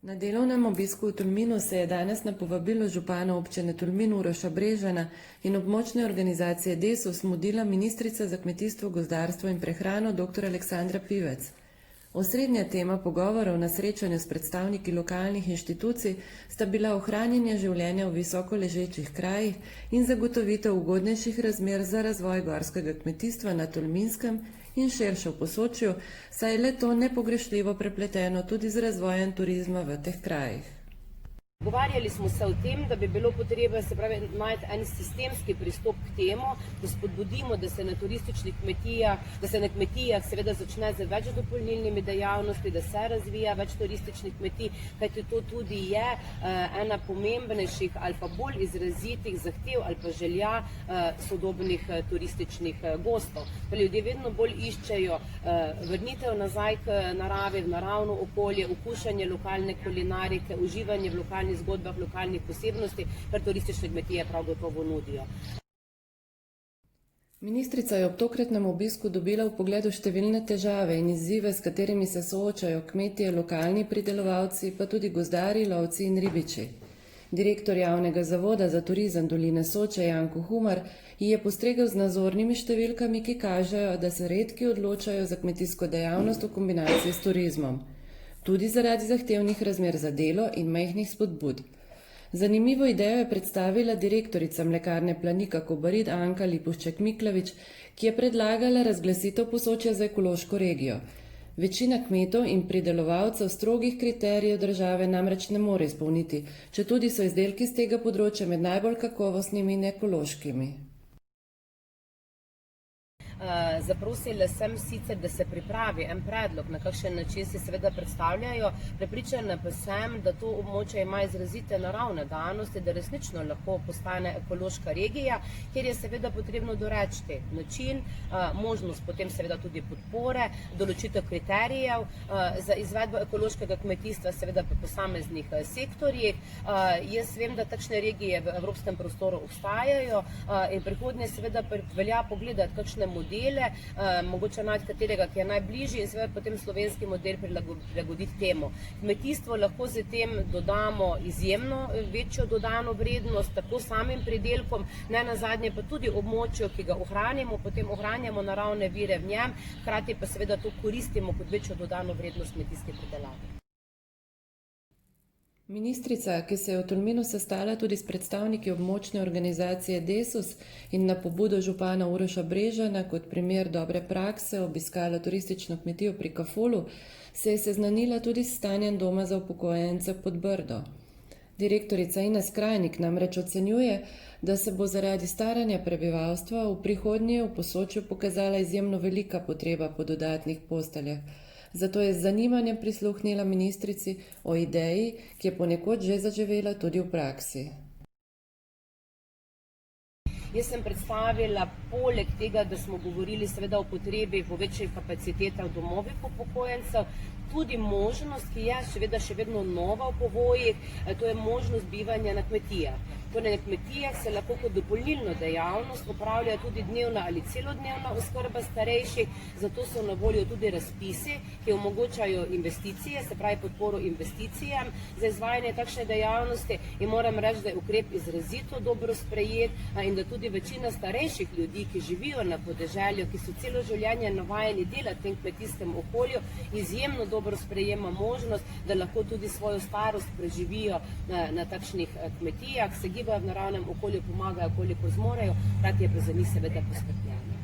Na delovnem obisku v Tolminu se je danes na povabilo župana občine Tolmin Uroša Brežana in območne organizacije Desus mudila ministrica za kmetijstvo, gozdarstvo in prehrano dr. Aleksandra Pivec. Osrednja tema pogovorov na srečanju s predstavniki lokalnih inštitucij sta bila ohranjanje življenja v visoko ležečih krajih in zagotovitev ugodnejših razmer za razvoj gorskega kmetijstva na Tolminskem in širše v Posočju, saj je le to nepogrešljivo prepleteno tudi z razvojem turizma v teh krajih. Pogovarjali smo se o tem, da bi bilo potrebno najti en sistemski pristop k temu, da spodbudimo, da se na turističnih kmetijah, da se na kmetijah seveda začne z več dopolnilnimi dejavnosti, da se razvija več turističnih kmetij, kajti to tudi je ena pomembnejših ali pa bolj izrazitih zahtev ali pa želja sodobnih turističnih gostov. Ljudje vedno bolj iščejo vrnitev nazaj k naravi, v naravno okolje, okušanje lokalne kulinarike, uživanje v lokalnih zgodbah, lokalnih posebnosti, kar turistične kmetije prav gotovo nudijo. Ministrica je ob tokratnem obisku dobila vpogled v številne težave in izzive, s katerimi se soočajo kmetije, lokalni pridelovalci, pa tudi gozdarji, lovci in ribiči. Direktor javnega zavoda za turizem Doline Soče Janko Humar ji je postregel z nazornimi številkami, ki kažejo, da se redki odločajo za kmetijsko dejavnost v kombinaciji s turizmom. Tudi zaradi zahtevnih razmer za delo in majhnih spodbud. Zanimivo idejo je predstavila direktorica mlekarne Planika Kobarid Anka Lipušček-Miklavič, ki je predlagala razglasitev Posočja za ekološko regijo. Večina kmetov in pridelovalcev strogih kriterijev države namreč ne more izpolniti, četudi so izdelki z tega področja med najbolj kakovostnimi in ekološkimi. Zaprosila sem sicer, da se pripravi en predlog, na kakšen način se seveda predstavljajo. Prepričana pa sem, da to območje ima izrazite naravne danosti, da resnično lahko postane ekološka regija, kjer je seveda potrebno doreči način, možnost potem seveda tudi podpore, določitev kriterijev za izvedbo ekološkega kmetijstva, seveda po posameznih sektorjih. Jaz vem, da takšne regije v evropskem prostoru obstajajo in prihodnje seveda velja pogledati, kakšne modele, mogoče najti katerega, ki je najbližji in seveda potem slovenski model prilagoditi temu. Kmetijstvo lahko z tem dodamo izjemno večjo dodano vrednost, tako samim pridelkom, ne nazadnje pa tudi območju, ki ga ohranimo, potem ohranjamo naravne vire v njem, hkrati pa seveda to koristimo kot večjo dodano vrednost kmetijske pridelave. Ministrica, ki se je v Tolminu sestala tudi s predstavniki območne organizacije Desus in na pobudo župana Uroša Brežana kot primer dobre prakse obiskala turistično kmetijo pri Kafolu, se je seznanila tudi s stanjem doma za upokojence pod Brdo. Direktorica Ines Krajnik namreč ocenjuje, da se bo zaradi staranja prebivalstva v prihodnje v Posočju pokazala izjemno velika potreba po dodatnih posteljah. Zato je z zanimanjem prisluhnila ministrici o ideji, ki je ponekod že zaživela tudi v praksi. Jaz sem predstavila, poleg tega, da smo govorili seveda o potrebi po večjih kapacitetah v domovih upokojencev, tudi možnost, ki je seveda še vedno nova v povojih, to je možnost bivanja na kmetijah. Torej na kmetijah se lahko kot dopolnilno dejavnost opravlja tudi dnevna ali celodnevna oskrba starejših, zato so na voljo tudi razpisi, ki omogočajo investicije, se pravi podporo investicijam za izvajanje takšne dejavnosti in moram reči, da je ukrep izrazito dobro sprejet in da tudi večina starejših ljudi, ki živijo na podeželju, ki so celo življenje navajeni delati v tem kmetijskem okolju, izjemno dobro sprejema možnost, da lahko tudi svojo starost preživijo na takšnih kmetijah, se gibajo v naravnem okolju, pomagajo, koliko zmorejo, hkrati je pa za njih seveda poskrbljeno.